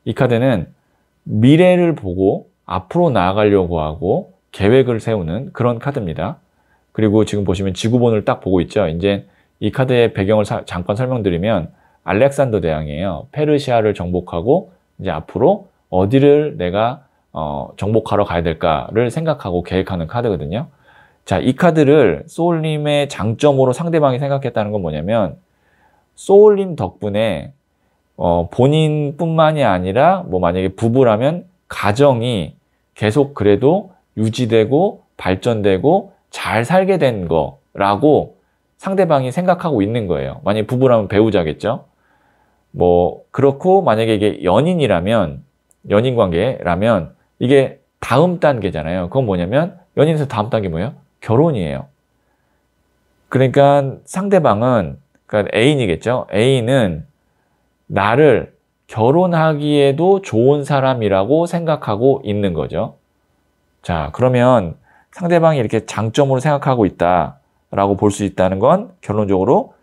이 카드는 미래를 보고 앞으로 나아가려고 하고 계획을 세우는 그런 카드입니다. 그리고 지금 보시면 지구본을 딱 보고 있죠. 이제 이 카드의 배경을 잠깐 설명드리면 알렉산더 대왕이에요. 페르시아를 정복하고 이제 앞으로 어디를 내가 정복하러 가야 될까를 생각하고 계획하는 카드거든요. 자, 이 카드를 소울님의 장점으로 상대방이 생각했다는 건 뭐냐면 소울님 덕분에 본인뿐만이 아니라 뭐 만약에 부부라면 가정이 계속 그래도 유지되고 발전되고 잘 살게 된 거라고 상대방이 생각하고 있는 거예요. 만약에 부부라면 배우자겠죠. 뭐 그렇고 만약에 이게 연인이라면 연인 관계라면 이게 다음 단계잖아요. 그건 뭐냐면 연인에서 다음 단계 뭐예요? 결혼이에요. 그러니까 상대방은 그러니까 애인이겠죠. 애인은 나를 결혼하기에도 좋은 사람이라고 생각하고 있는 거죠. 자, 그러면 상대방이 이렇게 장점으로 생각하고 있다라고 볼 수 있다는 건 결론적으로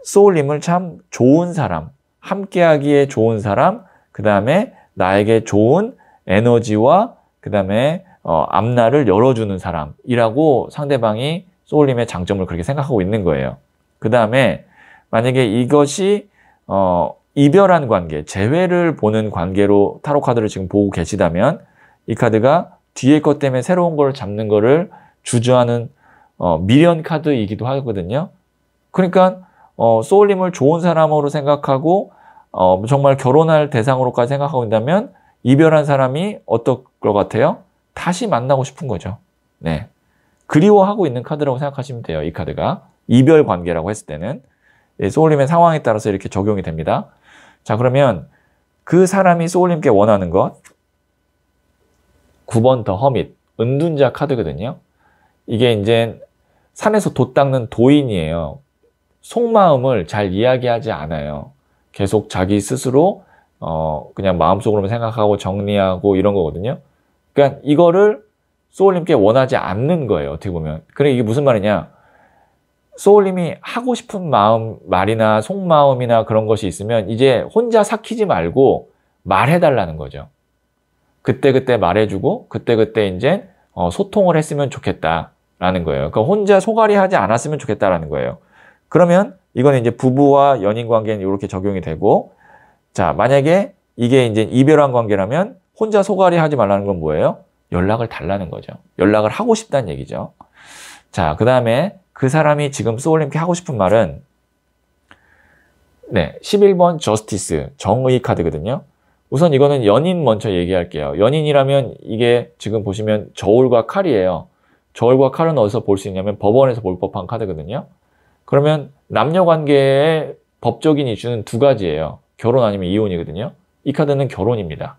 소울님을 참 좋은 사람, 함께하기에 좋은 사람, 그 다음에 나에게 좋은 에너지와 그 다음에 앞날을 열어주는 사람이라고 상대방이 소울님의 장점을 그렇게 생각하고 있는 거예요. 그 다음에 만약에 이것이 이별한 관계, 재회를 보는 관계로 타로 카드를 지금 보고 계시다면 이 카드가 뒤에 것 때문에 새로운 걸 잡는 거를 주저하는 미련 카드이기도 하거든요. 그러니까 소울님을 좋은 사람으로 생각하고 정말 결혼할 대상으로까지 생각하고 있다면 이별한 사람이 어떨 것 같아요? 다시 만나고 싶은 거죠. 네, 그리워하고 있는 카드라고 생각하시면 돼요. 이 카드가 이별 관계라고 했을 때는 소울님의 상황에 따라서 이렇게 적용이 됩니다. 자, 그러면 그 사람이 소울님께 원하는 것 9번 더 허밋, 은둔자 카드거든요. 이게 이제 산에서 돛 닦는 도인이에요. 속마음을 잘 이야기하지 않아요. 계속 자기 스스로 그냥 마음속으로만 생각하고 정리하고 이런 거거든요. 그러니까 이거를 소울님께 원하지 않는 거예요. 어떻게 보면. 그래, 이게 무슨 말이냐. 소울님이 하고 싶은 말이나 속마음이나 그런 것이 있으면 이제 혼자 삭히지 말고 말해달라는 거죠. 그때그때 말해주고 그때그때 이제 소통을 했으면 좋겠다라는 거예요. 그러니까 혼자 소갈이 하지 않았으면 좋겠다라는 거예요. 그러면 이건 이제 부부와 연인 관계는 이렇게 적용이 되고, 자, 만약에 이게 이제 이별한 관계라면 혼자 소갈이 하지 말라는 건 뭐예요? 연락을 달라는 거죠. 연락을 하고 싶다는 얘기죠. 자, 그 다음에 그 사람이 지금 소울님께 하고 싶은 말은 네, 11번 저스티스, 정의 카드거든요. 우선 이거는 연인 먼저 얘기할게요. 연인이라면 이게 지금 보시면 저울과 칼이에요. 저울과 칼은 어디서 볼 수 있냐면 법원에서 볼 법한 카드거든요. 그러면 남녀관계의 법적인 이슈는 두 가지예요. 결혼 아니면 이혼이거든요. 이 카드는 결혼입니다.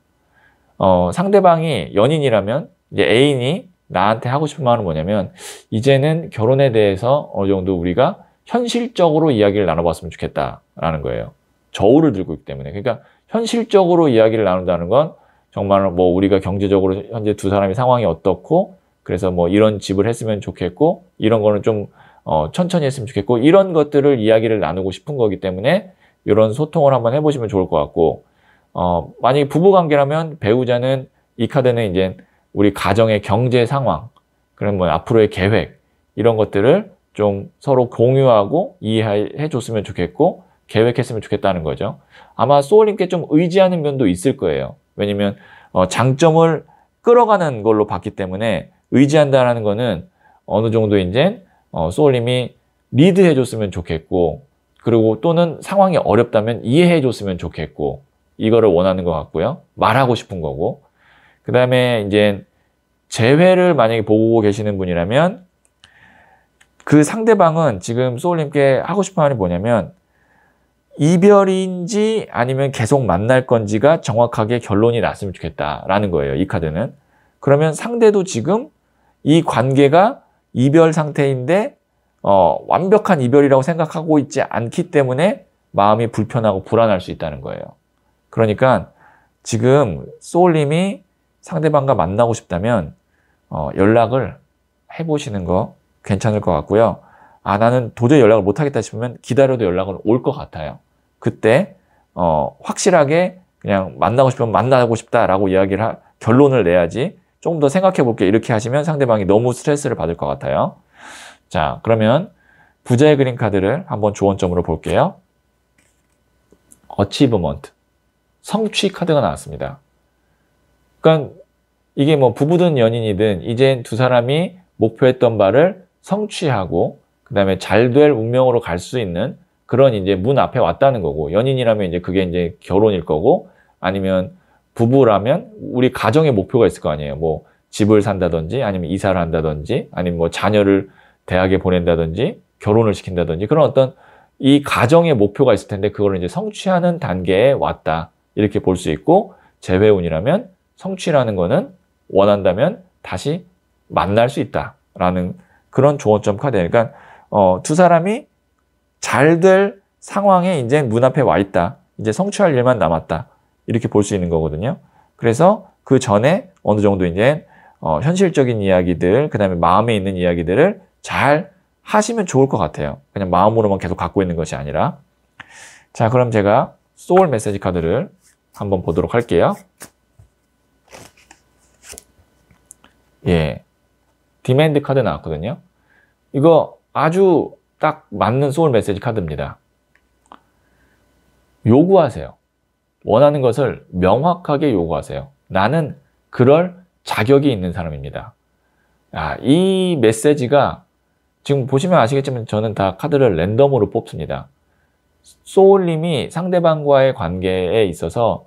상대방이 연인이라면 이제 애인이 나한테 하고 싶은 말은 뭐냐면 이제는 결혼에 대해서 어느 정도 우리가 현실적으로 이야기를 나눠봤으면 좋겠다라는 거예요. 저울을 들고 있기 때문에. 그러니까 현실적으로 이야기를 나눈다는 건 정말 뭐 우리가 경제적으로 현재 두 사람의 상황이 어떻고 그래서 뭐 이런 집을 했으면 좋겠고, 이런 거는 좀 천천히 했으면 좋겠고, 이런 것들을 이야기를 나누고 싶은 거기 때문에 이런 소통을 한번 해보시면 좋을 것 같고, 만약에 부부관계라면 배우자는 이 카드는 이제 우리 가정의 경제 상황, 그럼 뭐 앞으로의 계획, 이런 것들을 좀 서로 공유하고 이해해 줬으면 좋겠고, 계획했으면 좋겠다는 거죠. 아마 소울님께 좀 의지하는 면도 있을 거예요. 왜냐면 장점을 끌어가는 걸로 봤기 때문에 의지한다라는 거는 어느 정도 이제 소울님이 리드해 줬으면 좋겠고, 그리고 또는 상황이 어렵다면 이해해 줬으면 좋겠고, 이거를 원하는 것 같고요. 말하고 싶은 거고. 그 다음에 이제 재회를 만약에 보고 계시는 분이라면 그 상대방은 지금 소울님께 하고 싶은 말이 뭐냐면 이별인지 아니면 계속 만날 건지가 정확하게 결론이 났으면 좋겠다라는 거예요. 이 카드는. 그러면 상대도 지금 이 관계가 이별 상태인데 완벽한 이별이라고 생각하고 있지 않기 때문에 마음이 불편하고 불안할 수 있다는 거예요. 그러니까 지금 소울님이 상대방과 만나고 싶다면 연락을 해보시는 거 괜찮을 것 같고요. 나는 도저히 연락을 못하겠다 싶으면 기다려도 연락은 올 것 같아요. 그때 확실하게 그냥 만나고 싶으면 만나고 싶다라고 결론을 내야지. 조금 더 생각해 볼게 이렇게 하시면 상대방이 너무 스트레스를 받을 것 같아요. 자, 그러면 부자의 그림 카드를 한번 조언점으로 볼게요. 어치브먼트, 성취 카드가 나왔습니다. 그러니까 이게 뭐 부부든 연인이든 이제 두 사람이 목표했던 바를 성취하고 그 다음에 잘 될 운명으로 갈 수 있는 그런 이제 문 앞에 왔다는 거고, 연인이라면 이제 그게 이제 결혼일 거고, 아니면 부부라면 우리 가정의 목표가 있을 거 아니에요. 뭐 집을 산다든지 아니면 이사를 한다든지 아니면 뭐 자녀를 대학에 보낸다든지 결혼을 시킨다든지 그런 어떤 이 가정의 목표가 있을 텐데 그걸 이제 성취하는 단계에 왔다. 이렇게 볼 수 있고, 재회운이라면 성취라는 거는 원한다면 다시 만날 수 있다라는 그런 조언점 카드예요. 그러니까 두 사람이 잘 될 상황에 이제 문 앞에 와 있다. 이제 성취할 일만 남았다. 이렇게 볼 수 있는 거거든요. 그래서 그 전에 어느 정도 이제 현실적인 이야기들, 그 다음에 마음에 있는 이야기들을 잘 하시면 좋을 것 같아요. 그냥 마음으로만 계속 갖고 있는 것이 아니라. 자, 그럼 제가 소울 메시지 카드를 한번 보도록 할게요. 예. 디맨드 카드 나왔거든요. 이거 아주 딱 맞는 소울 메시지 카드입니다. 요구하세요. 원하는 것을 명확하게 요구하세요. 나는 그럴 자격이 있는 사람입니다. 이 메시지가 지금 보시면 아시겠지만 저는 다 카드를 랜덤으로 뽑습니다. 소울님이 상대방과의 관계에 있어서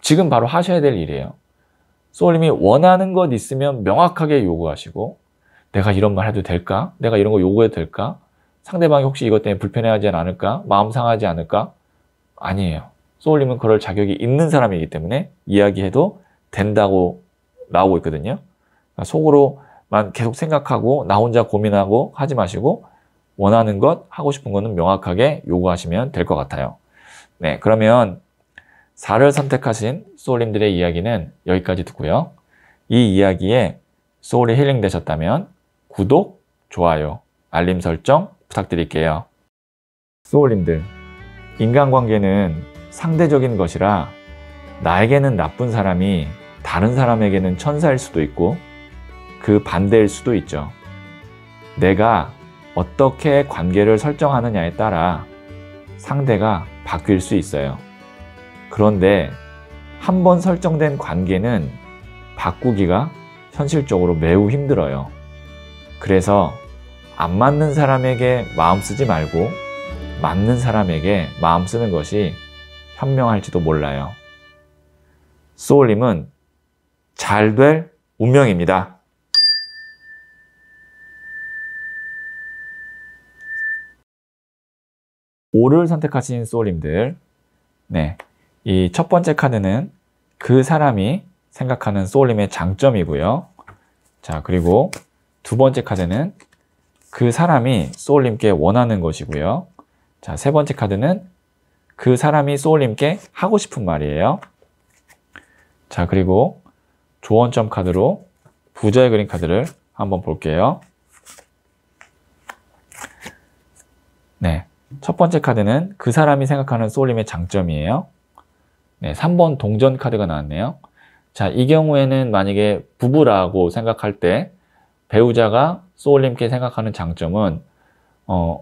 지금 바로 하셔야 될 일이에요. 소울님이 원하는 것 있으면 명확하게 요구하시고, 내가 이런 말 해도 될까? 내가 이런 거 요구해도 될까? 상대방이 혹시 이것 때문에 불편해하지 않을까? 마음 상하지 않을까? 아니에요. 소울님은 그럴 자격이 있는 사람이기 때문에 이야기해도 된다고 나오고 있거든요. 속으로만 계속 생각하고 나 혼자 고민하고 하지 마시고 원하는 것, 하고 싶은 거는 명확하게 요구하시면 될 것 같아요. 네, 그러면 4를 선택하신 소울님들의 이야기는 여기까지 듣고요. 이 이야기에 소울이 힐링 되셨다면 구독, 좋아요, 알림 설정 부탁드릴게요. 소울님들, 인간관계는 상대적인 것이라 나에게는 나쁜 사람이 다른 사람에게는 천사일 수도 있고 그 반대일 수도 있죠. 내가 어떻게 관계를 설정하느냐에 따라 상대가 바뀔 수 있어요. 그런데 한번 설정된 관계는 바꾸기가 현실적으로 매우 힘들어요. 그래서 안 맞는 사람에게 마음 쓰지 말고 맞는 사람에게 마음 쓰는 것이 현명할지도 몰라요. 소울님은 잘 될 운명입니다. 오를 선택하신 소울님들, 네, 이 첫 번째 카드는 그 사람이 생각하는 소울님의 장점이고요. 자, 그리고 두 번째 카드는 그 사람이 소울님께 원하는 것이고요. 자, 세 번째 카드는 그 사람이 소울님께 하고 싶은 말이에요. 자, 그리고 조언점 카드로 부자의 그림 카드를 한번 볼게요. 네. 첫 번째 카드는 그 사람이 생각하는 소울림의 장점이에요. 네. 3번 동전 카드가 나왔네요. 자, 이 경우에는 만약에 부부라고 생각할 때 배우자가 소울님께 생각하는 장점은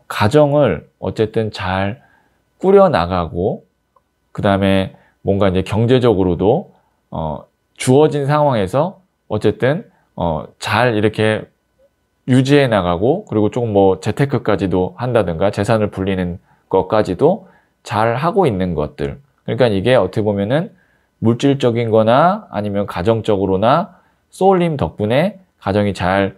가정을 어쨌든 잘 꾸려나가고 그 다음에 뭔가 이제 경제적으로도 주어진 상황에서 어쨌든 잘 이렇게 유지해 나가고 그리고 조금 뭐 재테크까지도 한다든가 재산을 불리는 것까지도 잘 하고 있는 것들. 그러니까 이게 어떻게 보면은 물질적인 거나 아니면 가정적으로나 소울님 덕분에 가정이 잘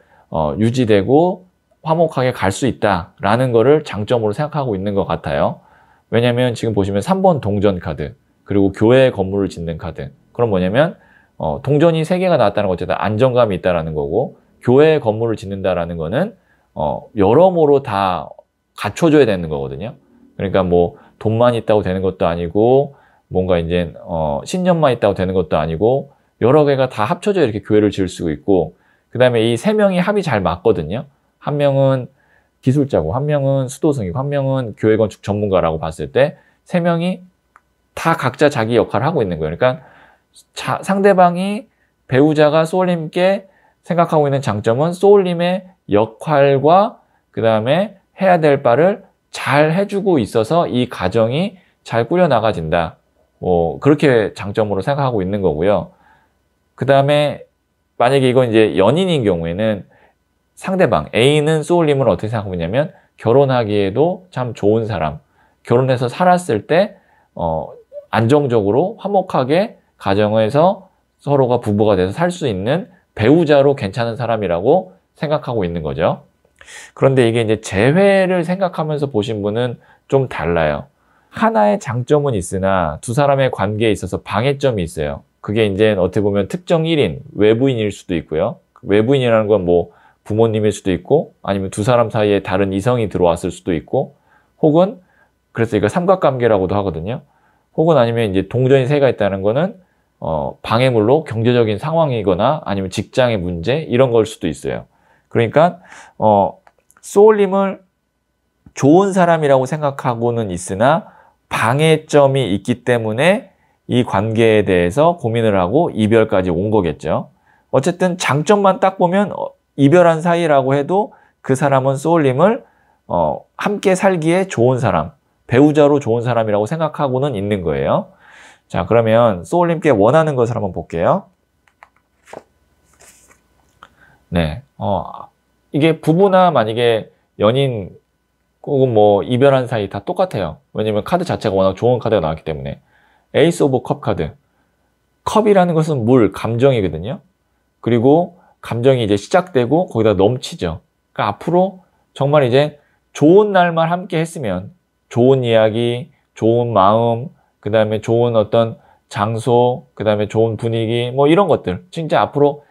유지되고 화목하게 갈 수 있다라는 거를 장점으로 생각하고 있는 것 같아요. 왜냐면 지금 보시면 3번 동전 카드 그리고 교회 건물을 짓는 카드. 그럼 뭐냐면 동전이 3개가 나왔다는 건 어쨌든 안정감이 있다라는 거고 교회 건물을 짓는다라는 거는 여러모로 다 갖춰줘야 되는 거거든요. 그러니까 뭐 돈만 있다고 되는 것도 아니고 뭔가 이제 신념만 있다고 되는 것도 아니고 여러 개가 다 합쳐져 이렇게 교회를 지을 수 있고 그 다음에 이 3명이 합이 잘 맞거든요. 한 명은 기술자고 한 명은 수도승이고 한 명은 교회 건축 전문가라고 봤을 때 3명이 다 각자 자기 역할을 하고 있는 거예요. 그러니까 상대방이 배우자가 소울님께 생각하고 있는 장점은 소울님의 역할과 그 다음에 해야 될 바를 잘 해주고 있어서 이 가정이 잘 꾸려나가진다. 그렇게 장점으로 생각하고 있는 거고요. 그 다음에 만약에 이건 이제 연인인 경우에는 상대방 A는 소울님을 어떻게 생각하고 있냐면 결혼하기에도 참 좋은 사람, 결혼해서 살았을 때 안정적으로 화목하게 가정에서 서로가 부부가 돼서 살 수 있는 배우자로 괜찮은 사람이라고 생각하고 있는 거죠. 그런데 이게 이제 재회를 생각하면서 보신 분은 좀 달라요. 하나의 장점은 있으나 두 사람의 관계에 있어서 방해점이 있어요. 그게 이제 어떻게 보면 특정 1인, 외부인일 수도 있고요. 외부인이라는 건 뭐 부모님일 수도 있고 아니면 두 사람 사이에 다른 이성이 들어왔을 수도 있고 혹은 그래서 이거 삼각관계라고도 하거든요. 혹은 아니면 이제 동전이 3개가 있다는 거는 방해물로 경제적인 상황이거나 아니면 직장의 문제 이런 걸 수도 있어요. 그러니까 소울님을 좋은 사람이라고 생각하고는 있으나 방해점이 있기 때문에 이 관계에 대해서 고민을 하고 이별까지 온 거겠죠. 어쨌든 장점만 딱 보면 이별한 사이라고 해도 그 사람은 소울님을 함께 살기에 좋은 사람, 배우자로 좋은 사람이라고 생각하고는 있는 거예요. 자, 그러면 소울님께 원하는 것을 한번 볼게요. 네, 이게 부부나 만약에 연인 혹은 뭐 이별한 사이 다 똑같아요. 왜냐면 카드 자체가 워낙 좋은 카드가 나왔기 때문에. 에이스 오브 컵 카드. 컵이라는 것은 물, 감정이거든요. 그리고 감정이 이제 시작되고 거기다 넘치죠. 그러니까 앞으로 정말 이제 좋은 날만 함께 했으면 좋은 이야기, 좋은 마음, 그 다음에 좋은 어떤 장소, 그 다음에 좋은 분위기, 뭐 이런 것들. 진짜 앞으로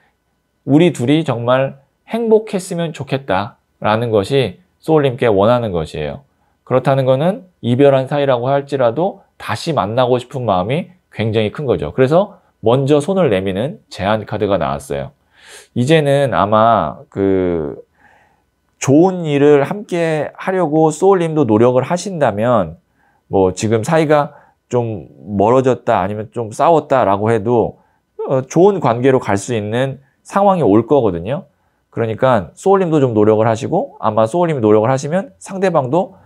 우리 둘이 정말 행복했으면 좋겠다라는 것이 소울님께 원하는 것이에요. 그렇다는 것은 이별한 사이라고 할지라도 다시 만나고 싶은 마음이 굉장히 큰 거죠. 그래서 먼저 손을 내미는 제안 카드가 나왔어요. 이제는 아마 좋은 일을 함께 하려고 소울님도 노력을 하신다면 뭐 지금 사이가 좀 멀어졌다 아니면 좀 싸웠다라고 해도 좋은 관계로 갈 수 있는 상황이 올 거거든요. 그러니까 소울님도 좀 노력을 하시고 아마 소울님이 노력을 하시면 상대방도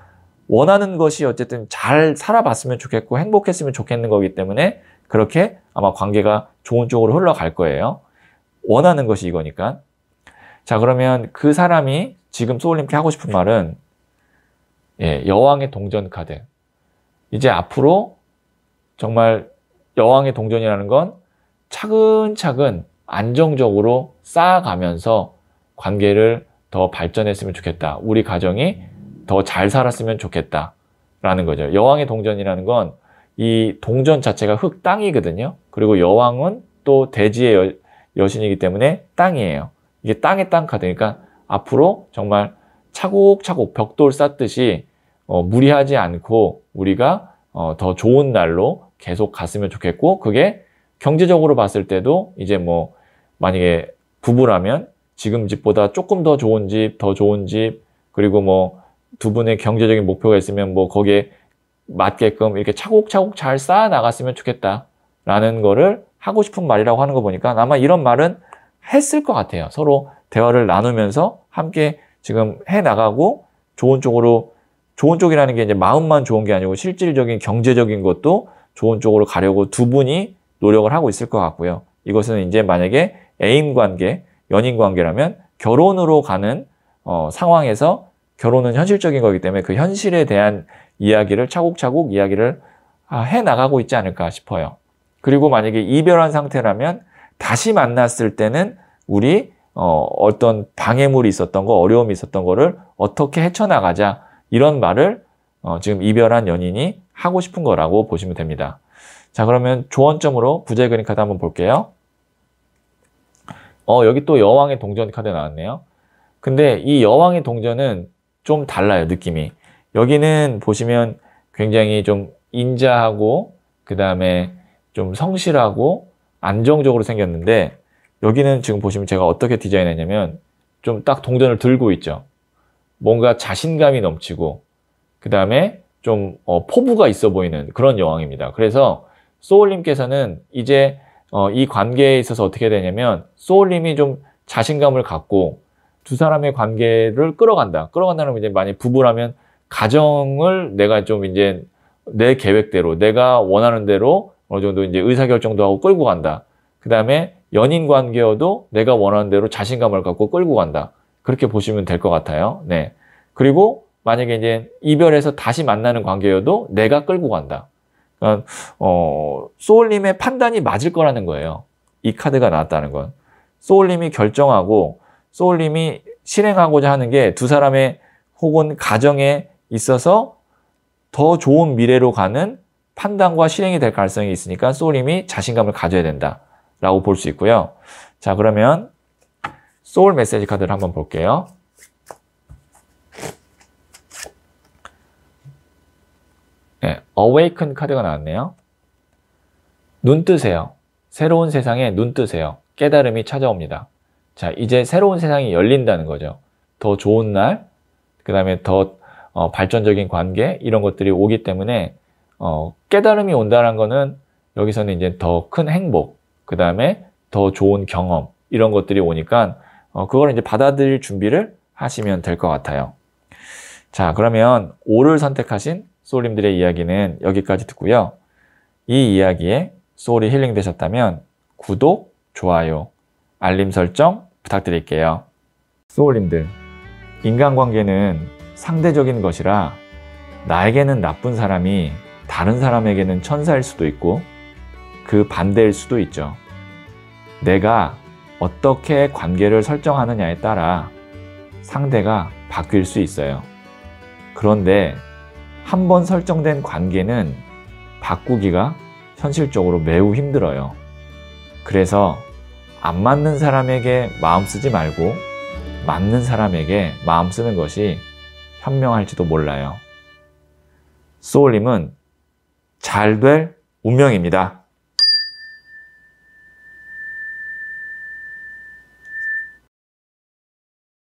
원하는 것이 어쨌든 잘 살아봤으면 좋겠고 행복했으면 좋겠는 거기 때문에 그렇게 아마 관계가 좋은 쪽으로 흘러갈 거예요. 원하는 것이 이거니까. 자, 그러면 그 사람이 지금 소울님께 하고 싶은 말은 여왕의 동전 카드. 이제 앞으로 정말 여왕의 동전이라는 건 차근차근 안정적으로 쌓아가면서 관계를 더 발전했으면 좋겠다. 우리 가정이 더 잘 살았으면 좋겠다. 라는 거죠. 여왕의 동전이라는 건 이 동전 자체가 흙 땅이거든요. 그리고 여왕은 또 대지의 여신이기 때문에 땅이에요. 이게 땅의 땅 카드니까 앞으로 정말 차곡차곡 벽돌 쌓듯이 무리하지 않고 우리가 더 좋은 날로 계속 갔으면 좋겠고 그게 경제적으로 봤을 때도 이제 뭐 만약에 부부라면 지금 집보다 조금 더 좋은 집, 더 좋은 집, 그리고 뭐 두 분의 경제적인 목표가 있으면 뭐 거기에 맞게끔 이렇게 차곡차곡 잘 쌓아 나갔으면 좋겠다라는 거를 하고 싶은 말이라고 하는 거 보니까 아마 이런 말은 했을 것 같아요. 서로 대화를 나누면서 함께 지금 해 나가고 좋은 쪽으로, 좋은 쪽이라는 게 이제 마음만 좋은 게 아니고 실질적인 경제적인 것도 좋은 쪽으로 가려고 두 분이 노력을 하고 있을 것 같고요. 이것은 이제 만약에 애인 관계, 연인 관계라면 결혼으로 가는 상황에서 결혼은 현실적인 거기 때문에 그 현실에 대한 이야기를 차곡차곡 이야기를 해 나가고 있지 않을까 싶어요. 그리고 만약에 이별한 상태라면 다시 만났을 때는 우리 어떤 방해물이 있었던 거, 어려움이 있었던 거를 어떻게 헤쳐나가자, 이런 말을 지금 이별한 연인이 하고 싶은 거라고 보시면 됩니다. 자, 그러면 조언점으로 부자의 그림 카드 한번 볼게요. 여기 또 여왕의 동전 카드 나왔네요. 근데 이 여왕의 동전은 좀 달라요, 느낌이. 여기는 보시면 굉장히 좀 인자하고 그 다음에 좀 성실하고 안정적으로 생겼는데, 여기는 지금 보시면 제가 어떻게 디자인했냐면 좀 딱 동전을 들고 있죠. 뭔가 자신감이 넘치고 그 다음에 좀 포부가 있어 보이는 그런 여왕입니다. 그래서 소울님께서는 이제 이 관계에 있어서 어떻게 되냐면 소울님이 좀 자신감을 갖고 두 사람의 관계를 끌어간다는 건 이제 만약 부부라면 가정을 내가 좀 이제 내 계획대로 내가 원하는 대로 어느 정도 이제 의사결정도 하고 끌고 간다. 그 다음에 연인 관계여도 내가 원하는 대로 자신감을 갖고 끌고 간다. 그렇게 보시면 될 것 같아요. 네. 그리고 만약에 이제 이별해서 다시 만나는 관계여도 내가 끌고 간다. 그러니까 소울님의 판단이 맞을 거라는 거예요. 이 카드가 나왔다는 건. 소울님이 결정하고 소울님이 실행하고자 하는 게 두 사람의 혹은 가정에 있어서 더 좋은 미래로 가는 판단과 실행이 될 가능성이 있으니까 소울님이 자신감을 가져야 된다라고 볼 수 있고요. 자, 그러면 소울 메시지 카드를 한번 볼게요. 네, Awaken 카드가 나왔네요. 눈 뜨세요. 새로운 세상에 눈 뜨세요. 깨달음이 찾아옵니다. 자, 이제 새로운 세상이 열린다는 거죠. 더 좋은 날, 그 다음에 더 발전적인 관계, 이런 것들이 오기 때문에 깨달음이 온다는 거는 여기서는 이제 더 큰 행복, 그 다음에 더 좋은 경험, 이런 것들이 오니까 그걸 이제 받아들일 준비를 하시면 될 것 같아요. 자, 그러면 5를 선택하신 소울님들의 이야기는 여기까지 듣고요. 이 이야기에 소울이 힐링 되셨다면 구독, 좋아요, 알림 설정 부탁드릴게요. 소울님들, 인간관계는 상대적인 것이라 나에게는 나쁜 사람이 다른 사람에게는 천사일 수도 있고 그 반대일 수도 있죠. 내가 어떻게 관계를 설정하느냐에 따라 상대가 바뀔 수 있어요. 그런데 한번 설정된 관계는 바꾸기가 현실적으로 매우 힘들어요. 그래서 안 맞는 사람에게 마음 쓰지 말고 맞는 사람에게 마음 쓰는 것이 현명할지도 몰라요. 소울님은 잘 될 운명입니다.